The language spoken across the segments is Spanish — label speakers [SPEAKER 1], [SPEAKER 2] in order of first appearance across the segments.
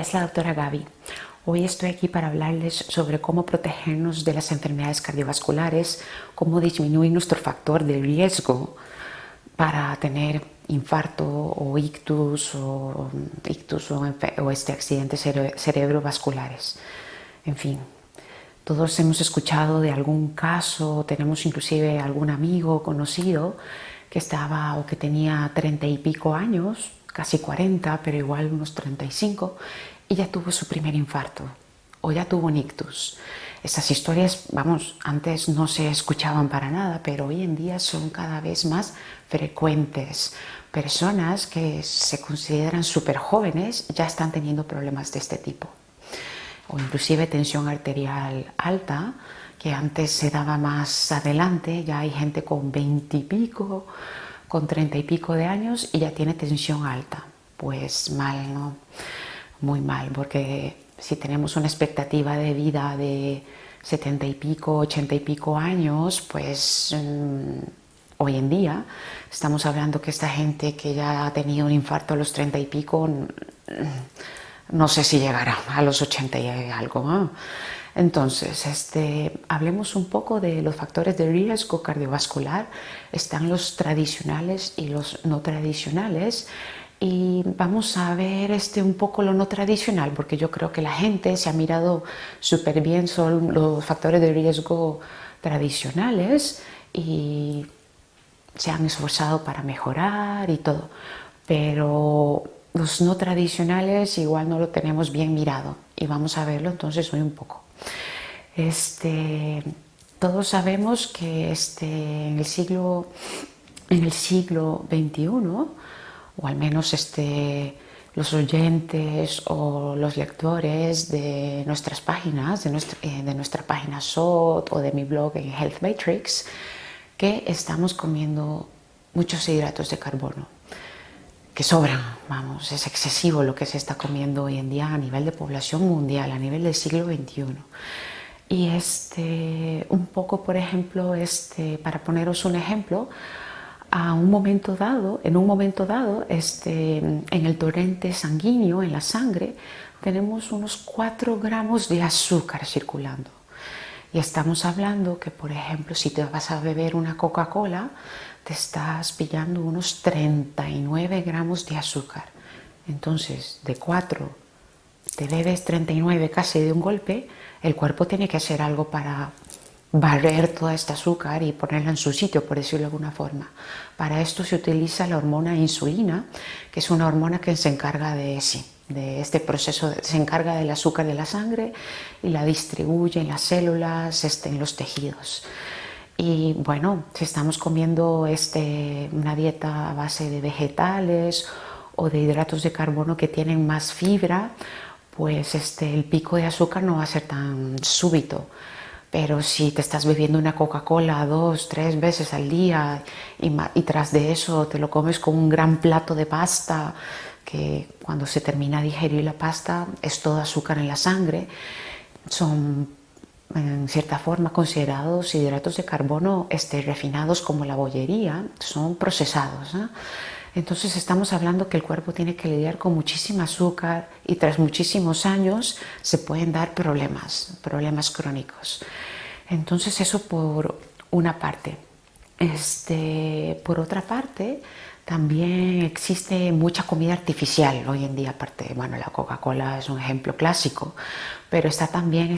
[SPEAKER 1] es la doctora Gaby. Hoy estoy aquí para hablarles sobre cómo protegernos de las enfermedades cardiovasculares, cómo disminuir nuestro factor de riesgo para tener infarto o ictus o accidentes cerebrovasculares. En fin, todos hemos escuchado de algún caso, tenemos inclusive algún amigo conocido que estaba o que tenía 30 y pico años, casi 40, pero igual unos 35, y ya tuvo su primer infarto o ya tuvo un ictus. Estas historias, vamos, antes no se escuchaban para nada, pero hoy en día son cada vez más frecuentes. Personas que se consideran súper jóvenes ya están teniendo problemas de este tipo. O inclusive tensión arterial alta, que antes se daba más adelante, ya hay gente con 20 y pico, con 30 y pico de años y ya tiene tensión alta. Pues mal, ¿no? Muy mal, porque si tenemos una expectativa de vida de 70 y pico, 80 y pico años, pues hoy en día estamos hablando que esta gente que ya ha tenido un infarto a los 30 y pico, no sé si llegará a los 80 y algo, ¿no? Entonces, hablemos un poco de los factores de riesgo cardiovascular. Están los tradicionales y los no tradicionales. Y vamos a ver un poco lo no tradicional, porque yo creo que la gente se ha mirado súper bien, son los factores de riesgo tradicionales y se han esforzado para mejorar y todo. Pero los no tradicionales igual no lo tenemos bien mirado y vamos a verlo entonces hoy un poco. Todos sabemos que en el siglo XXI, o al menos los oyentes o los lectores de nuestras páginas, de nuestra página SOT o de mi blog en Health Matrix, que estamos comiendo muchos hidratos de carbono, que sobran, vamos, es excesivo lo que se está comiendo hoy en día a nivel de población mundial, a nivel del siglo XXI. Y un poco, por ejemplo, para poneros un ejemplo, en un momento dado, en el torrente sanguíneo, en la sangre, tenemos unos 4 gramos de azúcar circulando. Y estamos hablando que, por ejemplo, si te vas a beber una Coca-Cola, te estás pillando unos 39 gramos de azúcar. Entonces, de 4 te bebes 39 casi de un golpe, el cuerpo tiene que hacer algo para barrer toda esta azúcar y ponerla en su sitio, por decirlo de alguna forma. Para esto se utiliza la hormona insulina, que es una hormona que se encarga de este proceso, se encarga del azúcar de la sangre y la distribuye en las células, en los tejidos. Y bueno, si estamos comiendo una dieta a base de vegetales o de hidratos de carbono que tienen más fibra, pues el pico de azúcar no va a ser tan súbito. Pero si te estás bebiendo una Coca-Cola 2, 3 veces al día y tras de eso te lo comes con un gran plato de pasta, que cuando se termina de digerir la pasta es todo azúcar en la sangre, son en cierta forma considerados hidratos de carbono refinados como la bollería, son procesados, ¿no? Entonces estamos hablando que el cuerpo tiene que lidiar con muchísimo azúcar y tras muchísimos años se pueden dar problemas crónicos. Entonces eso por una parte. Por otra parte, también existe mucha comida artificial hoy en día, aparte, bueno, la Coca-Cola es un ejemplo clásico, pero está también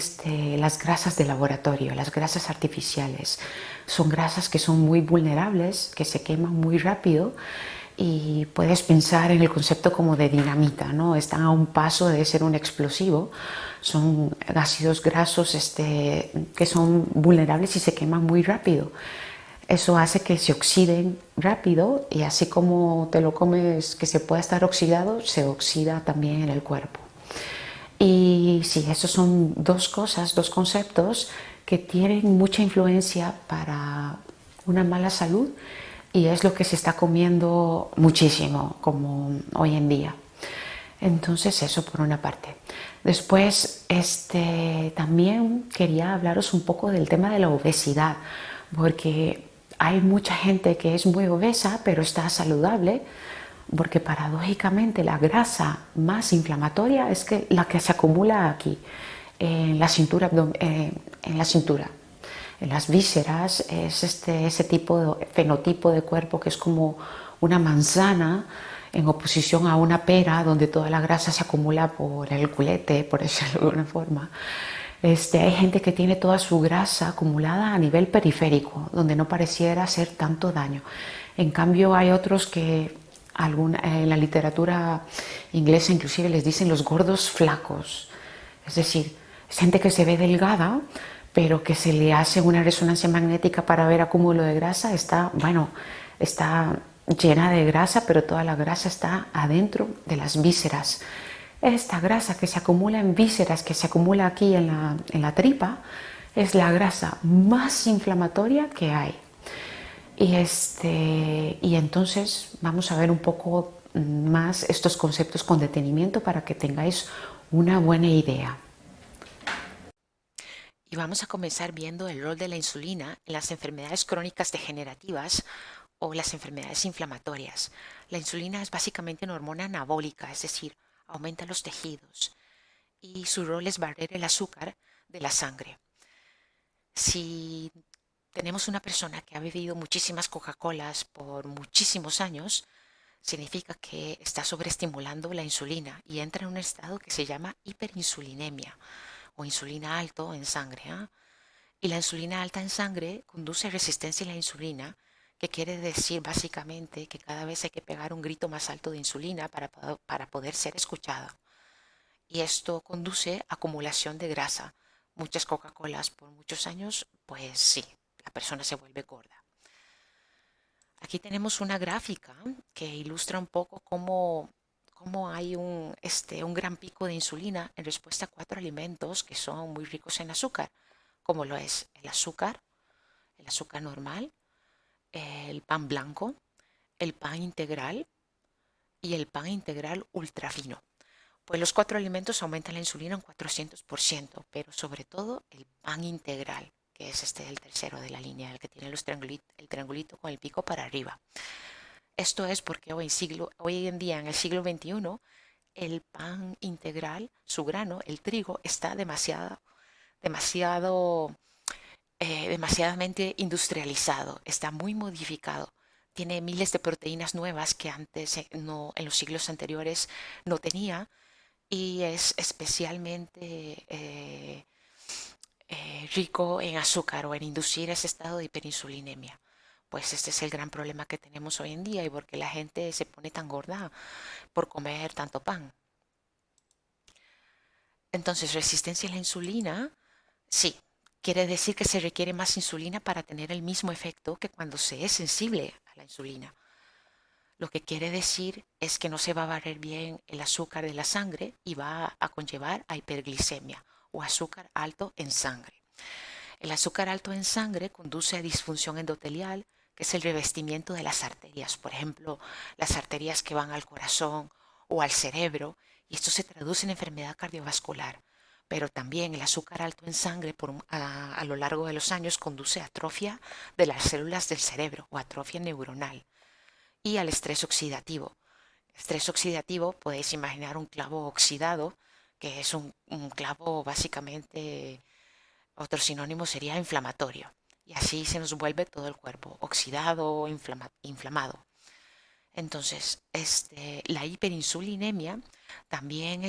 [SPEAKER 1] las grasas de laboratorio, las grasas artificiales. Son grasas que son muy vulnerables, que se queman muy rápido y puedes pensar en el concepto como de dinamita, ¿no? Están a un paso de ser un explosivo. Son ácidos grasos que son vulnerables y se queman muy rápido. Eso hace que se oxiden rápido y así como te lo comes que se pueda estar oxidado, se oxida también en el cuerpo. Y sí, esos son dos conceptos que tienen mucha influencia para una mala salud y es lo que se está comiendo muchísimo como hoy en día. Entonces eso por una parte. Después también quería hablaros un poco del tema de la obesidad, porque hay mucha gente que es muy obesa pero está saludable, porque paradójicamente la grasa más inflamatoria es que la que se acumula aquí, en la cintura, en la cintura. En las vísceras es ese tipo de fenotipo de cuerpo que es como una manzana en oposición a una pera donde toda la grasa se acumula por el culete, por decirlo de alguna forma. Hay gente que tiene toda su grasa acumulada a nivel periférico, donde no pareciera hacer tanto daño. En cambio, hay otros que en la literatura inglesa inclusive les dicen los gordos flacos. Es decir, es gente que se ve delgada, pero que se le hace una resonancia magnética para ver acúmulo de grasa, está llena de grasa, pero toda la grasa está adentro de las vísceras. Esta grasa que se acumula en vísceras, que se acumula aquí en la tripa, es la grasa más inflamatoria que hay. Y entonces vamos a ver un poco más estos conceptos con detenimiento para que tengáis una buena idea.
[SPEAKER 2] Y vamos a comenzar viendo el rol de la insulina en las enfermedades crónicas degenerativas o las enfermedades inflamatorias. La insulina es básicamente una hormona anabólica, es decir, aumenta los tejidos y su rol es barrer el azúcar de la sangre. Si tenemos una persona que ha bebido muchísimas Coca-Colas por muchísimos años, significa que está sobreestimulando la insulina y entra en un estado que se llama hiperinsulinemia o insulina alto en sangre. Y la insulina alta en sangre conduce a resistencia a la insulina, que quiere decir básicamente que cada vez hay que pegar un grito más alto de insulina para poder ser escuchado. Y esto conduce a acumulación de grasa. Muchas Coca-Colas por muchos años, pues sí, la persona se vuelve gorda. Aquí tenemos una gráfica que ilustra un poco cómo hay un gran pico de insulina en respuesta a cuatro alimentos que son muy ricos en azúcar, como lo es el azúcar normal, el pan blanco, el pan integral y el pan integral ultra fino. Pues los cuatro alimentos aumentan la insulina un 400%, pero sobre todo el pan integral, que es el tercero de la línea, el que tiene el triangulito con el pico para arriba. Esto es porque hoy en día, en el siglo XXI, el pan integral, su grano, el trigo, está demasiado demasiadamente industrializado, está muy modificado. Tiene miles de proteínas nuevas que antes, no, en los siglos anteriores, no tenía y es especialmente rico en azúcar o en inducir ese estado de hiperinsulinemia. Pues este es el gran problema que tenemos hoy en día y porque la gente se pone tan gorda por comer tanto pan. Entonces, resistencia a la insulina, sí, quiere decir que se requiere más insulina para tener el mismo efecto que cuando se es sensible a la insulina. Lo que quiere decir es que no se va a barrer bien el azúcar de la sangre y va a conllevar a hiperglicemia o azúcar alto en sangre. El azúcar alto en sangre conduce a disfunción endotelial, que es el revestimiento de las arterias, por ejemplo, las arterias que van al corazón o al cerebro, y esto se traduce en enfermedad cardiovascular. Pero también el azúcar alto en sangre a lo largo de los años conduce a atrofia de las células del cerebro o atrofia neuronal y al estrés oxidativo. Estrés oxidativo, podéis imaginar un clavo oxidado, que es un clavo básicamente, otro sinónimo sería inflamatorio. Y así se nos vuelve todo el cuerpo, oxidado, inflamado. Entonces, la hiperinsulinemia también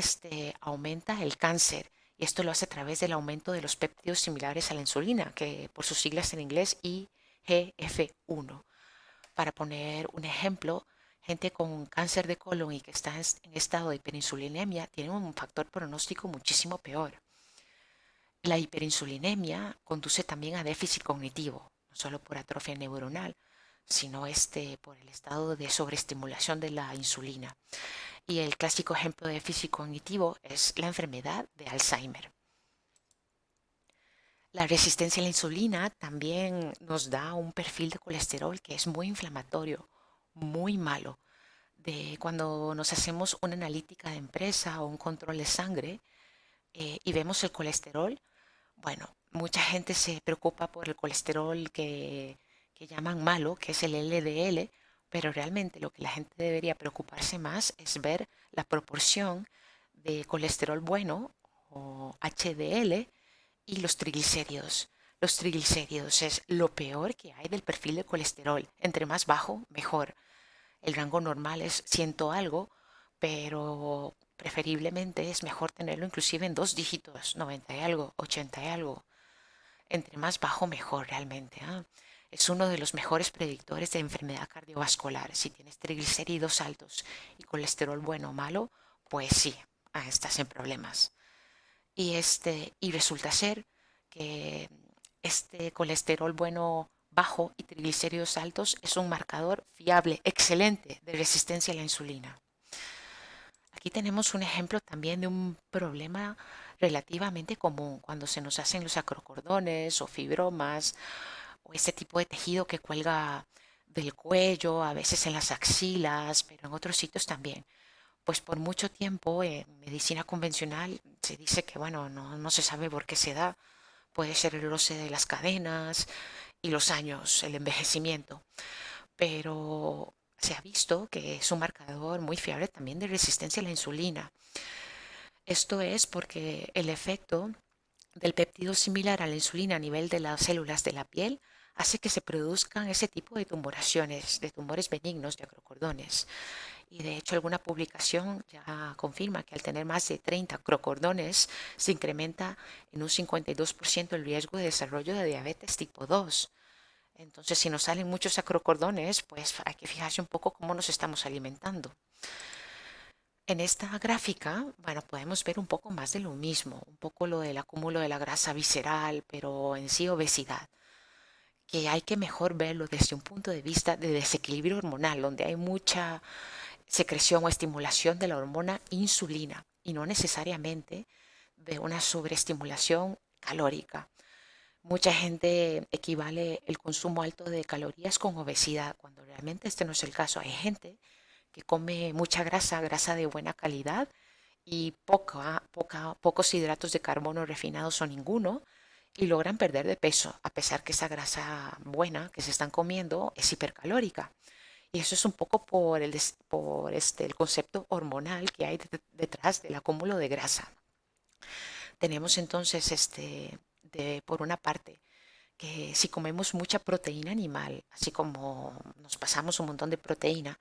[SPEAKER 2] aumenta el cáncer y esto lo hace a través del aumento de los péptidos similares a la insulina, que por sus siglas en inglés IGF-1. Para poner un ejemplo, gente con cáncer de colon y que está en estado de hiperinsulinemia tiene un factor pronóstico muchísimo peor. La hiperinsulinemia conduce también a déficit cognitivo, no solo por atrofia neuronal, sino por el estado de sobreestimulación de la insulina. Y el clásico ejemplo de déficit cognitivo es la enfermedad de Alzheimer. La resistencia a la insulina también nos da un perfil de colesterol que es muy inflamatorio, muy malo. De cuando nos hacemos una analítica de empresa o un control de sangre y vemos el colesterol, bueno, mucha gente se preocupa por el colesterol que llaman malo, que es el LDL, pero realmente lo que la gente debería preocuparse más es ver la proporción de colesterol bueno o HDL y los triglicéridos. Los triglicéridos es lo peor que hay del perfil de colesterol. Entre más bajo, mejor. El rango normal es 100 algo, pero preferiblemente es mejor tenerlo inclusive en dos dígitos, 90 y algo, 80 y algo. Entre más bajo, mejor realmente. ¿Ah? Es uno de los mejores predictores de enfermedad cardiovascular. Si tienes triglicéridos altos y colesterol bueno o malo, pues sí, estás en problemas. Y resulta ser que este colesterol bueno bajo y triglicéridos altos es un marcador fiable, excelente de resistencia a la insulina. Aquí tenemos un ejemplo también de un problema relativamente común cuando se nos hacen los acrocordones o fibromas o ese tipo de tejido que cuelga del cuello, a veces en las axilas, pero en otros sitios también. Pues por mucho tiempo en medicina convencional se dice que, bueno, no se sabe por qué se da. Puede ser el roce de las cadenas y los años, el envejecimiento. Pero se ha visto que es un marcador muy fiable también de resistencia a la insulina. Esto es porque el efecto del péptido similar a la insulina a nivel de las células de la piel hace que se produzcan ese tipo de tumoraciones, de tumores benignos de acrocordones. Y de hecho alguna publicación ya confirma que al tener más de 30 acrocordones se incrementa en un 52% el riesgo de desarrollo de diabetes tipo 2. Entonces, si nos salen muchos acrocordones, pues hay que fijarse un poco cómo nos estamos alimentando. En esta gráfica, bueno, podemos ver un poco más de lo mismo, un poco lo del acúmulo de la grasa visceral, pero en sí obesidad, que hay que mejor verlo desde un punto de vista de desequilibrio hormonal, donde hay mucha secreción o estimulación de la hormona insulina y no necesariamente de una sobreestimulación calórica. Mucha gente equivale el consumo alto de calorías con obesidad, cuando realmente este no es el caso. Hay gente que come mucha grasa, grasa de buena calidad y pocos hidratos de carbono refinados o ninguno y logran perder de peso, a pesar que esa grasa buena que se están comiendo es hipercalórica. Y eso es un poco por el concepto hormonal que hay detrás del acúmulo de grasa. Tenemos entonces, por una parte, que si comemos mucha proteína animal, así como nos pasamos un montón de proteína,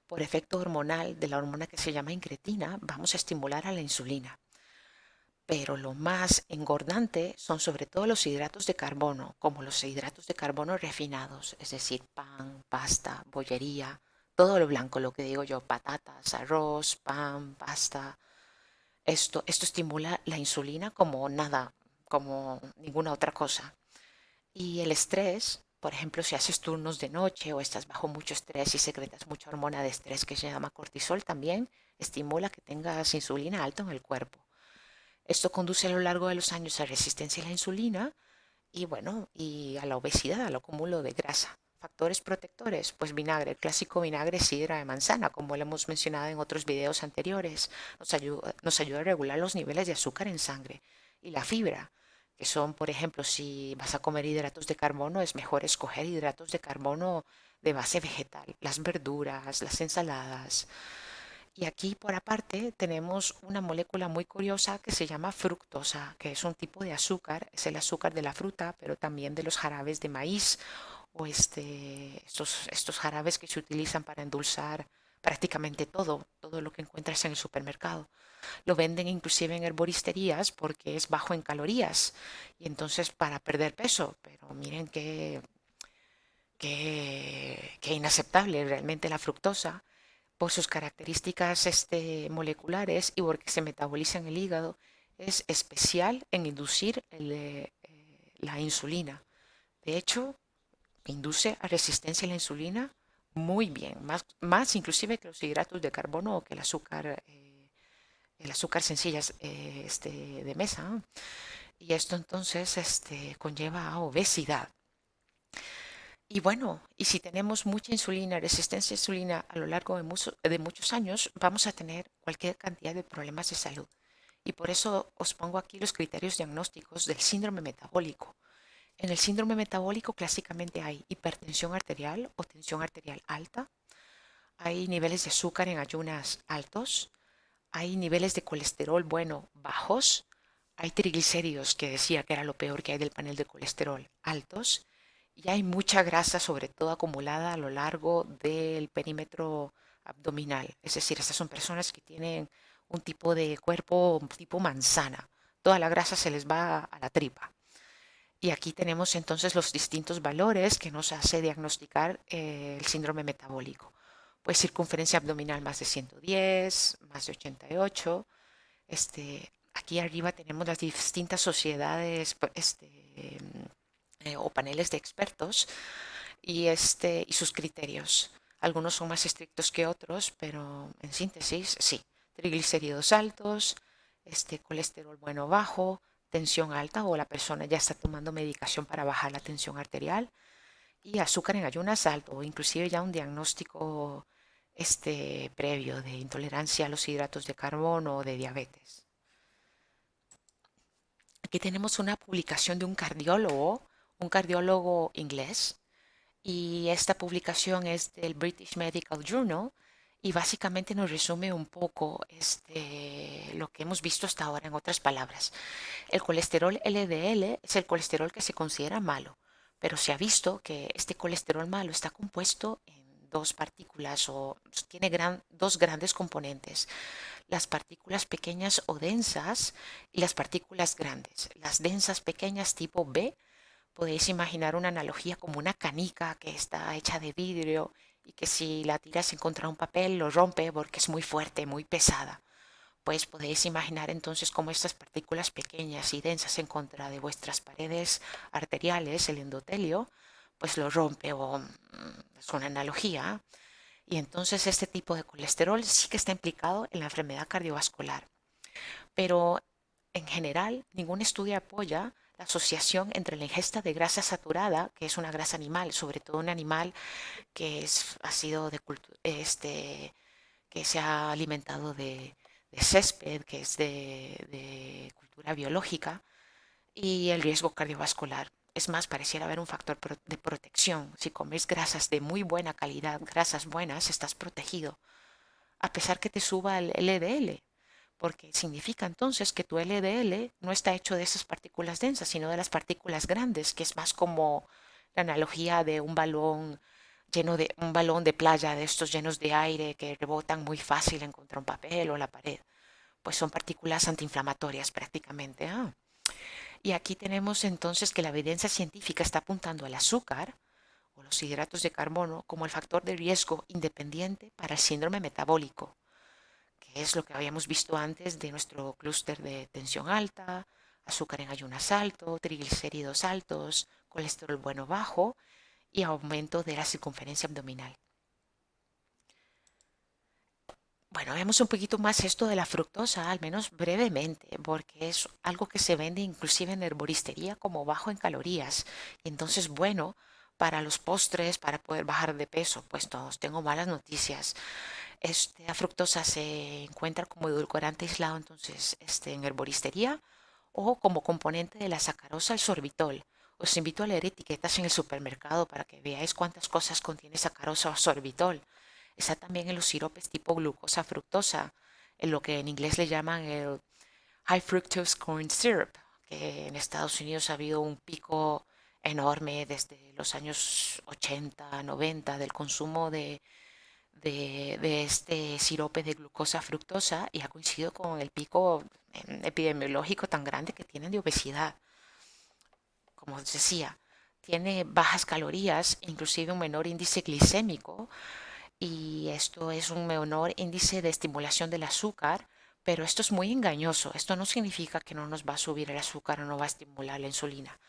[SPEAKER 2] por efecto hormonal de la hormona que se llama incretina, vamos a estimular a la insulina. Pero lo más engordante son sobre todo los hidratos de carbono, como los hidratos de carbono refinados, es decir, pan, pasta, bollería, todo lo blanco, lo que digo yo, patatas, arroz, pan, pasta. Esto estimula la insulina como nada, como ninguna otra cosa. Y el estrés, por ejemplo, si haces turnos de noche o estás bajo mucho estrés y secretas mucha hormona de estrés que se llama cortisol, también estimula que tengas insulina alta en el cuerpo. Esto conduce a lo largo de los años a resistencia a la insulina y bueno, y a la obesidad, al acúmulo de grasa. Factores protectores, pues vinagre, el clásico vinagre sidra de manzana, como lo hemos mencionado en otros videos anteriores, nos ayuda a regular los niveles de azúcar en sangre. Y la fibra, que son, por ejemplo, si vas a comer hidratos de carbono, es mejor escoger hidratos de carbono de base vegetal, las verduras, las ensaladas. Y aquí por aparte tenemos una molécula muy curiosa que se llama fructosa, que es un tipo de azúcar, es el azúcar de la fruta, pero también de los jarabes de maíz o estos jarabes que se utilizan para endulzar prácticamente todo lo que encuentras en el supermercado. Lo venden inclusive en herboristerías porque es bajo en calorías y entonces para perder peso, pero miren qué inaceptable realmente la fructosa por sus características moleculares y porque se metaboliza en el hígado, es especial en inducir la insulina. De hecho, induce a resistencia a la insulina muy bien, más inclusive que los hidratos de carbono o que el azúcar sencillas de mesa. Y esto entonces conlleva a obesidad. Y bueno, y si tenemos mucha insulina, resistencia a insulina a lo largo de muchos años, vamos a tener cualquier cantidad de problemas de salud. Y por eso os pongo aquí los criterios diagnósticos del síndrome metabólico. En el síndrome metabólico clásicamente hay hipertensión arterial o tensión arterial alta, hay niveles de azúcar en ayunas altos, hay niveles de colesterol bueno bajos, hay triglicéridos, que decía que era lo peor que hay del panel de colesterol, altos, y hay mucha grasa, sobre todo acumulada a lo largo del perímetro abdominal. Es decir, estas son personas que tienen un tipo de cuerpo tipo manzana. Toda la grasa se les va a la tripa. Y aquí tenemos entonces los distintos valores que nos hace diagnosticar el síndrome metabólico. Pues circunferencia abdominal más de 110, más de 88. Aquí arriba tenemos las distintas sociedades o paneles de expertos y sus criterios. Algunos son más estrictos que otros, pero en síntesis, sí. Triglicéridos altos, colesterol bueno o bajo, tensión alta o la persona ya está tomando medicación para bajar la tensión arterial y azúcar en ayunas alto o inclusive ya un diagnóstico previo de intolerancia a los hidratos de carbono o de diabetes. Aquí tenemos una publicación de un cardiólogo inglés, y esta publicación es del British Medical Journal y básicamente nos resume un poco lo que hemos visto hasta ahora. En otras palabras, el colesterol LDL es el colesterol que se considera malo, pero se ha visto que este colesterol malo está compuesto en dos partículas o tiene dos grandes componentes: las partículas pequeñas o densas y las partículas grandes. Las densas pequeñas tipo B, podéis imaginar una analogía como una canica que está hecha de vidrio y que si la tiras en contra un papel lo rompe porque es muy fuerte, muy pesada. Pues podéis imaginar entonces cómo estas partículas pequeñas y densas en contra de vuestras paredes arteriales, el endotelio, pues lo rompe, o es una analogía. Y entonces este tipo de colesterol sí que está implicado en la enfermedad cardiovascular. Pero en general, ningún estudio apoya la asociación entre la ingesta de grasa saturada, que es una grasa animal, sobre todo un animal ha sido que se ha alimentado de césped, que es de cultura biológica, y el riesgo cardiovascular. Es más, pareciera haber un factor de protección. Si comes grasas de muy buena calidad, grasas buenas, estás protegido, a pesar que te suba el LDL, porque significa entonces que tu LDL no está hecho de esas partículas densas, sino de las partículas grandes, que es más como la analogía de un balón de playa de estos llenos de aire que rebotan muy fácil en contra un papel o la pared. Pues son partículas antiinflamatorias prácticamente. Y aquí tenemos entonces que la evidencia científica está apuntando al azúcar o los hidratos de carbono como el factor de riesgo independiente para el síndrome metabólico, que es lo que habíamos visto antes de nuestro clúster de tensión alta, azúcar en ayunas alto, triglicéridos altos, colesterol bueno bajo y aumento de la circunferencia abdominal. Bueno, vemos un poquito más esto de la fructosa, al menos brevemente, porque es algo que se vende inclusive en herboristería como bajo en calorías. Y entonces, bueno, para los postres, para poder bajar de peso, pues todos tengo malas noticias. La fructosa se encuentra como edulcorante aislado entonces en herboristería o como componente de la sacarosa, el sorbitol. Os invito a leer etiquetas en el supermercado para que veáis cuántas cosas contiene sacarosa o sorbitol. Está también en los siropes tipo glucosa fructosa, en lo que en inglés le llaman el high fructose corn syrup, que en Estados Unidos ha habido un pico enorme desde los años 80, 90 del consumo de este sirope de glucosa fructosa, y ha coincidido con el pico epidemiológico tan grande que tienen de obesidad. Como os decía, tiene bajas calorías, inclusive un menor índice glicémico, y esto es un menor índice de estimulación del azúcar, pero esto es muy engañoso. Esto no significa que no nos va a subir el azúcar o no va a estimular la insulina.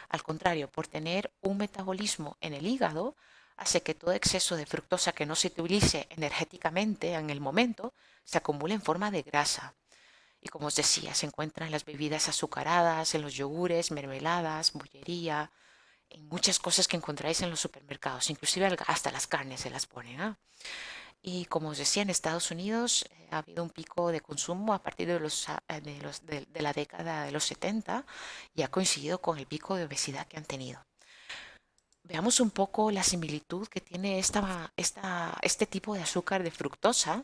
[SPEAKER 2] Al contrario, por tener un metabolismo en el hígado, hace que todo exceso de fructosa que no se utilice energéticamente en el momento se acumule en forma de grasa. Y como os decía, se encuentra en las bebidas azucaradas, en los yogures, mermeladas, bollería, en muchas cosas que encontráis en los supermercados, inclusive hasta las carnes se las ponen. Y como os decía, en Estados Unidos ha habido un pico de consumo a partir de la década de los 70 y ha coincidido con el pico de obesidad que han tenido. veamos un poco la similitud que tiene este tipo de azúcar de fructosa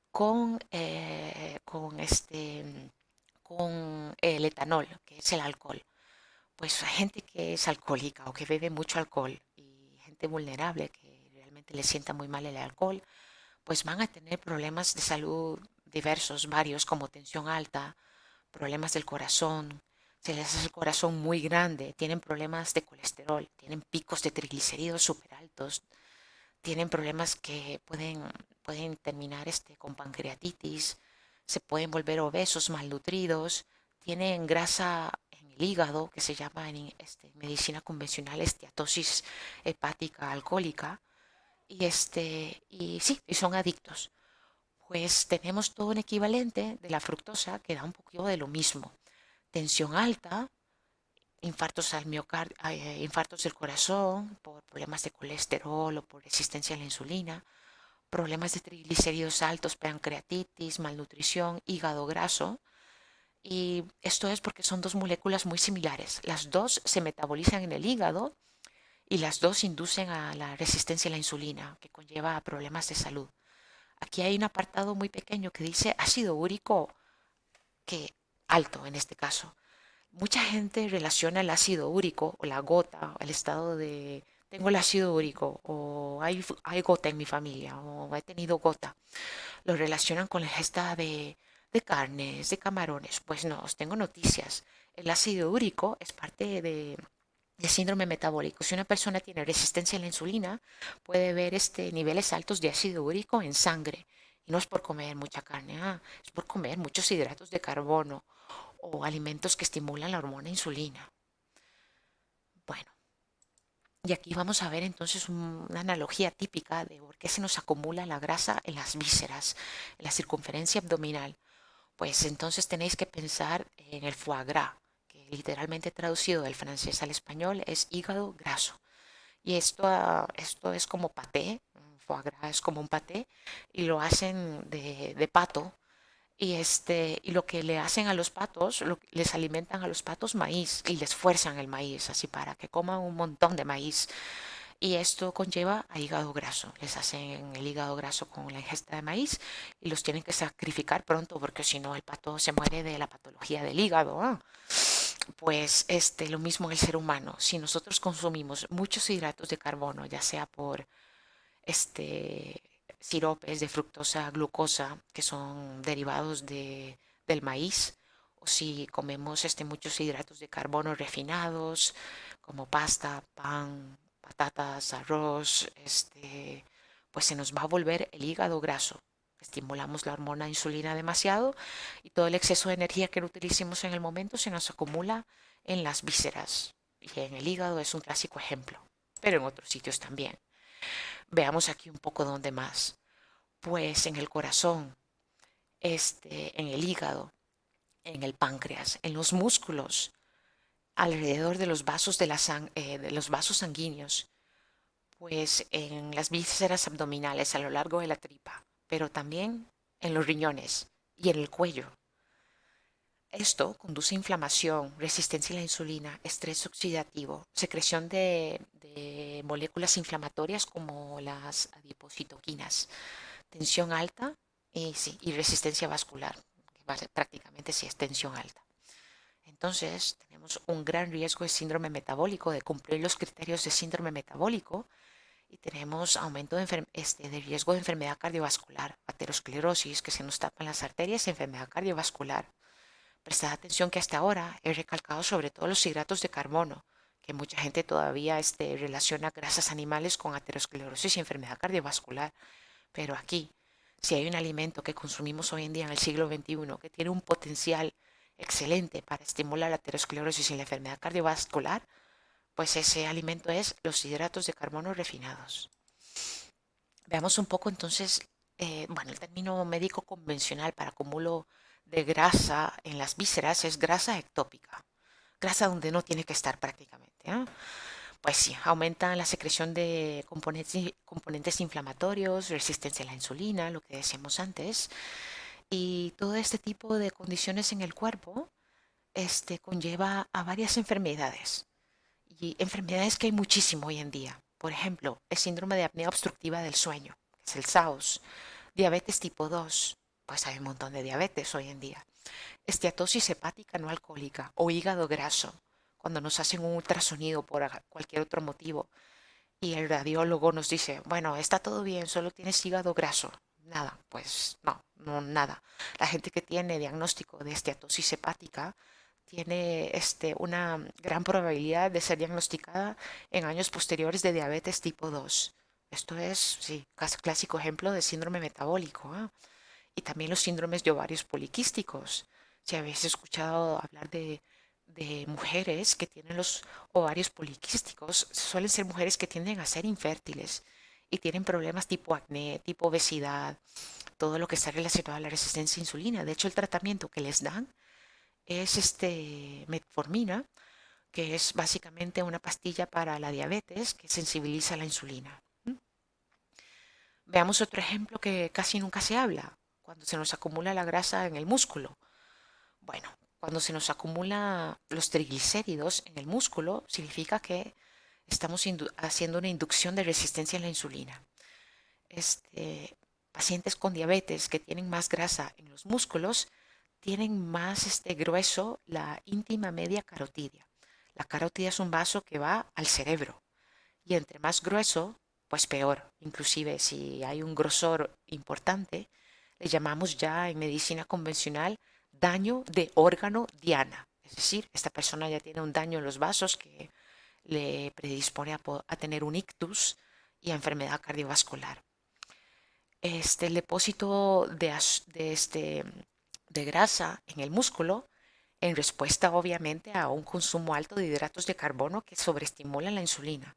[SPEAKER 2] con el etanol, que es el alcohol. Pues hay gente que es alcohólica o que bebe mucho alcohol y gente vulnerable que realmente le sienta muy mal el alcohol, pues van a tener problemas de salud diversos, varios, como tensión alta, problemas del corazón, se les hace el corazón muy grande, tienen problemas de colesterol, tienen picos de triglicéridos súper altos, tienen problemas que pueden terminar con pancreatitis, se pueden volver obesos, malnutridos, tienen grasa en el hígado, que se llama en medicina convencional esteatosis hepática alcohólica, y sí, y son adictos. Pues tenemos todo un equivalente de la fructosa que da un poquito de lo mismo. Tensión alta, infartos del corazón por problemas de colesterol o por resistencia a la insulina, problemas de triglicéridos altos, pancreatitis, malnutrición, hígado graso. Y esto es porque son dos moléculas muy similares. Las dos se metabolizan en el hígado y las dos inducen a la resistencia a la insulina, que conlleva a problemas de salud. Aquí hay un apartado muy pequeño que dice ácido úrico, que alto en este caso. Mucha gente relaciona el ácido úrico o la gota, el estado de tengo el ácido úrico o hay gota en mi familia o he tenido gota. Lo relacionan con la ingesta de carnes, de camarones. Pues no, os tengo noticias. El ácido úrico es parte de síndrome metabólico. Si una persona tiene resistencia a la insulina, puede ver niveles altos de ácido úrico en sangre. Y no es por comer mucha carne, es por comer muchos hidratos de carbono o alimentos que estimulan la hormona insulina. Bueno, y aquí vamos a ver entonces una analogía típica de por qué se nos acumula la grasa en las vísceras, en la circunferencia abdominal. Pues entonces tenéis que pensar en el foie gras, que literalmente traducido del francés al español es hígado graso. Y esto es como paté, foie gras es como un paté, y lo hacen de pato. Y lo que le hacen a los patos, les alimentan a los patos maíz y les fuerzan el maíz, así para que coman un montón de maíz. Y esto conlleva a hígado graso. Les hacen el hígado graso con la ingesta de maíz y los tienen que sacrificar pronto porque si no el pato se muere de la patología del hígado. Pues lo mismo en el ser humano. Si nosotros consumimos muchos hidratos de carbono, ya sea por este, siropes de fructosa, glucosa, que son derivados del maíz, o si comemos muchos hidratos de carbono refinados, como pasta, pan, patatas, arroz, pues se nos va a volver el hígado graso. Estimulamos la hormona insulina demasiado y todo el exceso de energía que no utilicemos en el momento se nos acumula en las vísceras. Y en el hígado es un clásico ejemplo, pero en otros sitios también. Veamos aquí un poco dónde más. Pues en el corazón, en el hígado, en el páncreas, en los músculos, alrededor de los vasos de los vasos sanguíneos, pues en las vísceras abdominales a lo largo de la tripa, pero también en los riñones y en el cuello. Esto conduce a inflamación, resistencia a la insulina, estrés oxidativo, secreción de moléculas inflamatorias como las adipocitoquinas, tensión alta y resistencia vascular, que prácticamente sí es tensión alta. Entonces, tenemos un gran riesgo de síndrome metabólico, de cumplir los criterios de síndrome metabólico, y tenemos aumento de riesgo de enfermedad cardiovascular, aterosclerosis, que se nos tapan las arterias, enfermedad cardiovascular. Prestad atención que hasta ahora he recalcado sobre todo los hidratos de carbono, que mucha gente todavía relaciona grasas animales con aterosclerosis y enfermedad cardiovascular. Pero aquí, si hay un alimento que consumimos hoy en día en el siglo XXI que tiene un potencial excelente para estimular la aterosclerosis y la enfermedad cardiovascular, pues ese alimento es los hidratos de carbono refinados. Veamos un poco entonces, el término médico convencional para acúmulo de grasa en las vísceras es grasa ectópica, grasa donde no tiene que estar prácticamente. Pues sí, aumentan la secreción de componentes inflamatorios, resistencia a la insulina, lo que decíamos antes, y todo este tipo de condiciones en el cuerpo conlleva a varias enfermedades. Y enfermedades que hay muchísimo hoy en día. Por ejemplo, el síndrome de apnea obstructiva del sueño, que es el SAOS. Diabetes tipo 2, pues hay un montón de diabetes hoy en día. Esteatosis hepática no alcohólica o hígado graso, cuando nos hacen un ultrasonido por cualquier otro motivo y el radiólogo nos dice, bueno, está todo bien, solo tienes hígado graso. Nada, pues no, no, nada. La gente que tiene diagnóstico de esteatosis hepática tiene una gran probabilidad de ser diagnosticada en años posteriores de diabetes tipo 2. Esto es, sí, clásico ejemplo de síndrome metabólico, ¿eh? Y también los síndromes de ovarios poliquísticos. Si habéis escuchado hablar de mujeres que tienen los ovarios poliquísticos, suelen ser mujeres que tienden a ser infértiles y tienen problemas tipo acné, tipo obesidad, todo lo que está relacionado a la resistencia a insulina. De hecho, el tratamiento que les dan es metformina, que es básicamente una pastilla para la diabetes que sensibiliza a la insulina. Veamos otro ejemplo que casi nunca se habla, cuando se nos acumula la grasa en el músculo. Bueno, cuando se nos acumula los triglicéridos en el músculo, significa que estamos haciendo una inducción de resistencia a la insulina. Pacientes con diabetes que tienen más grasa en los músculos tienen más grueso la íntima media carotidia. La carótida es un vaso que va al cerebro y entre más grueso, pues peor. Inclusive si hay un grosor importante, le llamamos ya en medicina convencional daño de órgano diana. Es decir, esta persona ya tiene un daño en los vasos que le predispone a tener un ictus y a enfermedad cardiovascular. El depósito de grasa en el músculo en respuesta obviamente a un consumo alto de hidratos de carbono que sobreestimulan la insulina.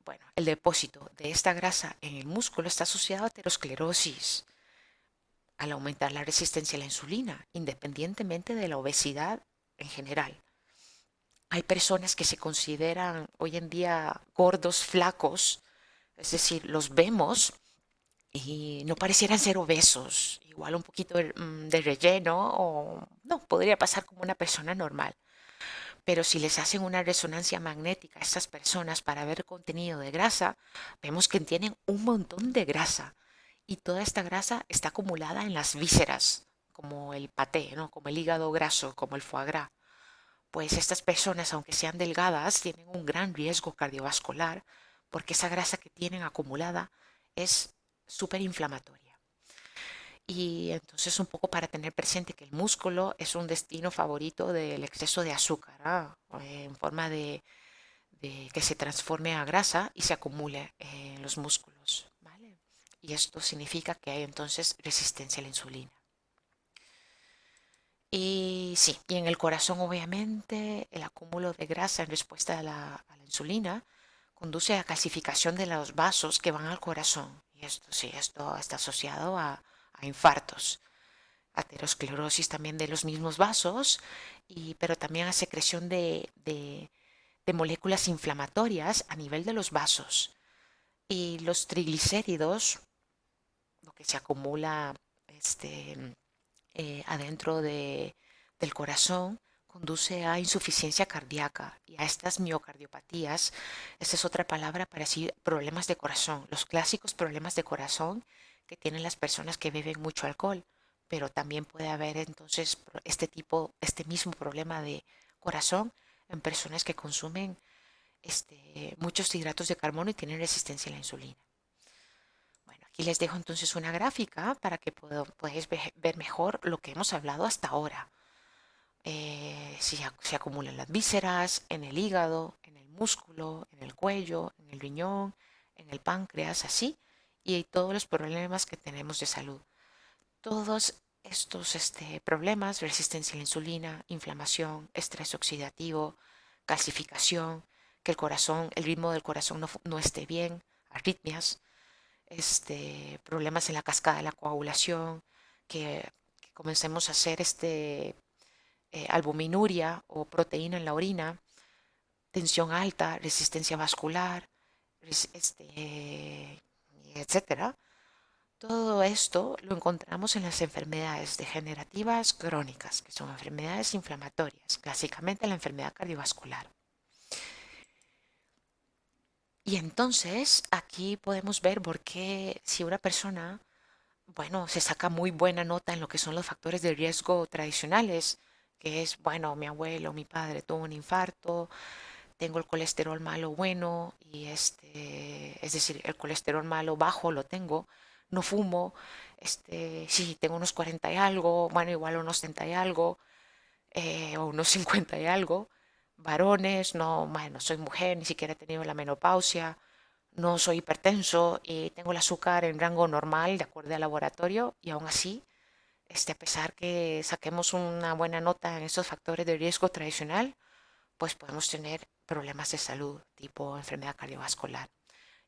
[SPEAKER 2] Bueno, el depósito de esta grasa en el músculo está asociado a aterosclerosis, al aumentar la resistencia a la insulina, independientemente de la obesidad en general. Hay personas que se consideran hoy en día gordos, flacos, es decir, los vemos y no parecieran ser obesos, igual un poquito de relleno o no, podría pasar como una persona normal. Pero si les hacen una resonancia magnética a estas personas para ver contenido de grasa, vemos que tienen un montón de grasa y toda esta grasa está acumulada en las vísceras, como el paté, ¿no? Como el hígado graso, como el foie gras. Pues estas personas, aunque sean delgadas, tienen un gran riesgo cardiovascular porque esa grasa que tienen acumulada es súper inflamatoria. Y entonces un poco para tener presente que el músculo es un destino favorito del exceso de azúcar, ¿no? En forma de que se transforme a grasa y se acumule en los músculos, ¿vale? Y esto significa que hay entonces resistencia a la insulina. Y sí, y en el corazón obviamente el acúmulo de grasa en respuesta a la insulina conduce a calcificación de los vasos que van al corazón. Y esto sí, esto está asociado a infartos, aterosclerosis también de los mismos vasos, pero también a secreción de moléculas inflamatorias a nivel de los vasos. Y los triglicéridos, lo que se acumula adentro del corazón, conduce a insuficiencia cardíaca y a estas miocardiopatías. Esta es otra palabra para decir problemas de corazón, los clásicos problemas de corazón que tienen las personas que beben mucho alcohol, pero también puede haber entonces este mismo problema de corazón en personas que consumen muchos hidratos de carbono y tienen resistencia a la insulina. Bueno, aquí les dejo entonces una gráfica para que podáis ver mejor lo que hemos hablado hasta ahora. Si se acumulan las vísceras, en el hígado, en el músculo, en el cuello, en el riñón, en el páncreas, así, y todos los problemas que tenemos de salud. Todos estos problemas, resistencia a la insulina, inflamación, estrés oxidativo, calcificación, que el ritmo del corazón no esté bien, arritmias, problemas en la cascada de la coagulación, que comencemos a hacer albuminuria o proteína en la orina, tensión alta, resistencia vascular, etcétera. Todo esto lo encontramos en las enfermedades degenerativas crónicas, que son enfermedades inflamatorias, clásicamente la enfermedad cardiovascular. Y entonces aquí podemos ver por qué si una persona, bueno, se saca muy buena nota en lo que son los factores de riesgo tradicionales, que es, bueno, mi abuelo, mi padre tuvo un infarto, tengo el colesterol malo bueno y es decir, el colesterol malo bajo lo tengo, no fumo, sí, tengo unos 40 y algo, bueno, igual unos 30 y algo, o unos 50 y algo, varones, no, bueno, soy mujer, ni siquiera he tenido la menopausia, no soy hipertenso y tengo el azúcar en rango normal de acuerdo al laboratorio y aún así, a pesar que saquemos una buena nota en esos factores de riesgo tradicional, pues podemos tener problemas de salud tipo enfermedad cardiovascular.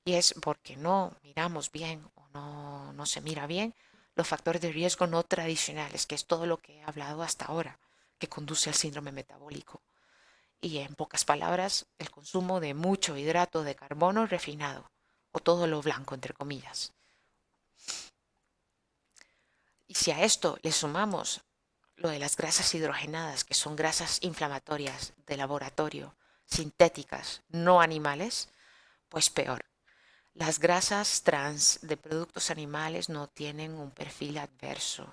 [SPEAKER 2] Y es porque no miramos bien o no se mira bien los factores de riesgo no tradicionales, que es todo lo que he hablado hasta ahora, que conduce al síndrome metabólico. Y en pocas palabras, el consumo de mucho hidrato de carbono refinado, o todo lo blanco, entre comillas. Y si a esto le sumamos lo de las grasas hidrogenadas, que son grasas inflamatorias de laboratorio, sintéticas, no animales, pues peor. Las grasas trans de productos animales no tienen un perfil adverso,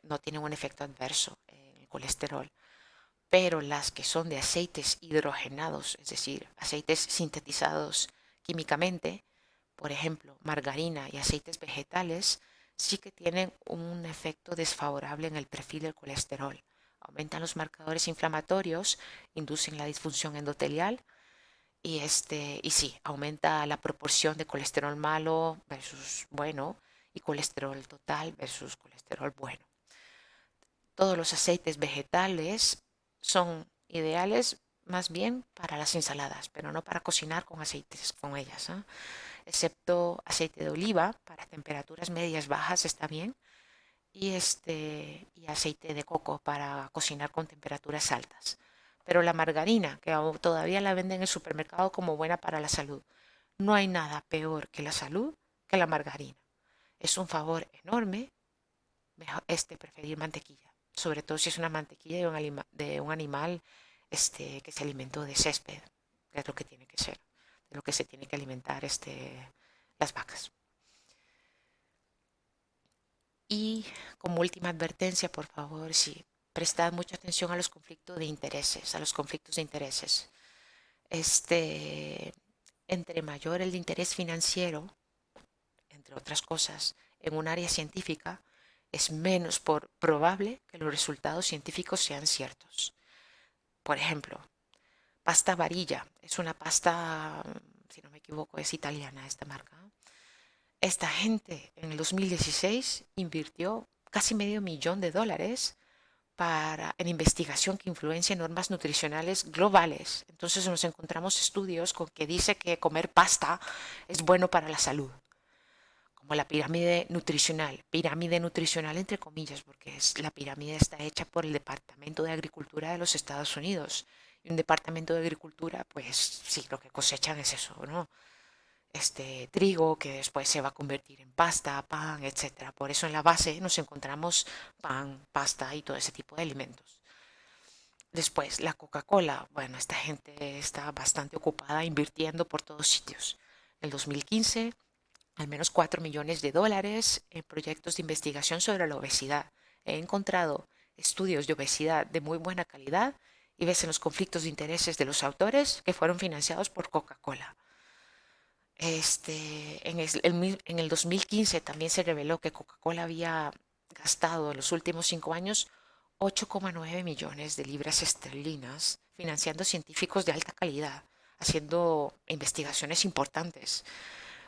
[SPEAKER 2] no tienen un efecto adverso en el colesterol, pero las que son de aceites hidrogenados, es decir, aceites sintetizados químicamente, por ejemplo, margarina y aceites vegetales, sí que tienen un efecto desfavorable en el perfil del colesterol. Aumentan los marcadores inflamatorios, inducen la disfunción endotelial y sí, aumenta la proporción de colesterol malo versus bueno y colesterol total versus colesterol bueno. Todos los aceites vegetales son ideales más bien para las ensaladas, pero no para cocinar con aceites con ellas, ¿eh? Excepto aceite de oliva para temperaturas medias bajas está bien y aceite de coco para cocinar con temperaturas altas. Pero la margarina, que aún todavía la venden en el supermercado como buena para la salud, no hay nada peor que la salud que la margarina. Es un favor enorme mejor, preferir mantequilla, sobre todo si es una mantequilla de un animal que se alimentó de césped, que es lo que tiene que ser, de lo que se tiene que alimentar las vacas. Y como última advertencia, por favor, sí, prestad mucha atención a los conflictos de intereses, a los conflictos de intereses. Este, entre mayor el interés financiero, entre otras cosas, en un área científica, es menos probable que los resultados científicos sean ciertos. Por ejemplo, pasta varilla es una pasta, si no me equivoco, es italiana esta marca. Esta gente en el 2016 invirtió casi $500,000 en investigación que influencia normas nutricionales globales. Entonces nos encontramos estudios con que dice que comer pasta es bueno para la salud, como la pirámide nutricional entre comillas, porque la pirámide está hecha por el Departamento de Agricultura de los Estados Unidos. Y un departamento de agricultura, pues sí, lo que cosechan es eso, ¿no? Trigo que después se va a convertir en pasta, pan, etcétera. Por eso en la base nos encontramos pan, pasta y todo ese tipo de alimentos. Después, la Coca-Cola. Bueno, esta gente está bastante ocupada invirtiendo por todos sitios. En el 2015, al menos $4 millones en proyectos de investigación sobre la obesidad. He encontrado estudios de obesidad de muy buena calidad y ves en los conflictos de intereses de los autores que fueron financiados por Coca-Cola. En el 2015 también se reveló que Coca-Cola había gastado en los últimos 5 años 8,9 millones de libras esterlinas financiando científicos de alta calidad, haciendo investigaciones importantes.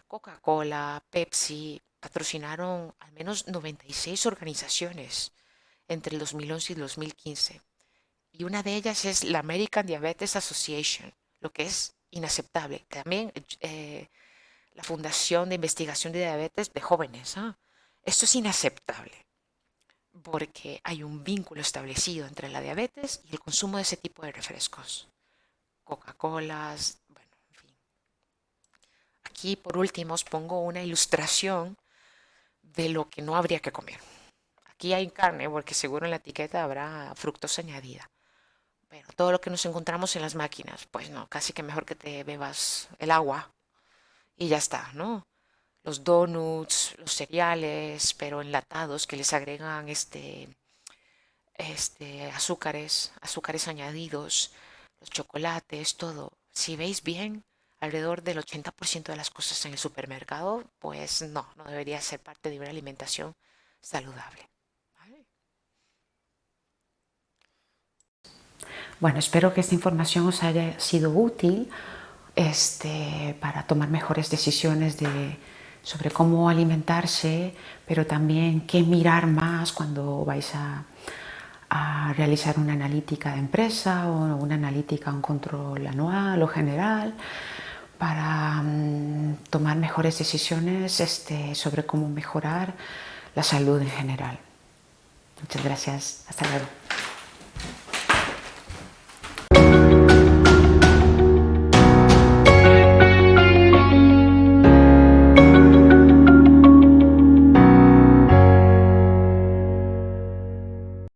[SPEAKER 2] Coca-Cola, Pepsi patrocinaron al menos 96 organizaciones entre el 2011 y el 2015. Y una de ellas es la American Diabetes Association, lo que es inaceptable. También la Fundación de Investigación de Diabetes de Jóvenes. ¿Ah? Esto es inaceptable porque hay un vínculo establecido entre la diabetes y el consumo de ese tipo de refrescos. Coca-Colas, bueno, en fin. Aquí por último os pongo una ilustración de lo que no habría que comer. Aquí hay carne porque seguro en la etiqueta habrá fructosa añadida. Pero todo lo que nos encontramos en las máquinas, pues no, casi que mejor que te bebas el agua y ya está, ¿no? Los donuts, los cereales, pero enlatados que les agregan azúcares añadidos, los chocolates, todo. Si veis bien, alrededor del 80% de las cosas en el supermercado, pues no debería ser parte de una alimentación saludable. ¿Vale?
[SPEAKER 1] Bueno, espero que esta información os haya sido útil para tomar mejores decisiones sobre cómo alimentarse, pero también qué mirar más cuando vais a realizar una analítica de empresa o una analítica, un control anual o general, para tomar mejores decisiones sobre cómo mejorar la salud en general. Muchas gracias. Hasta luego.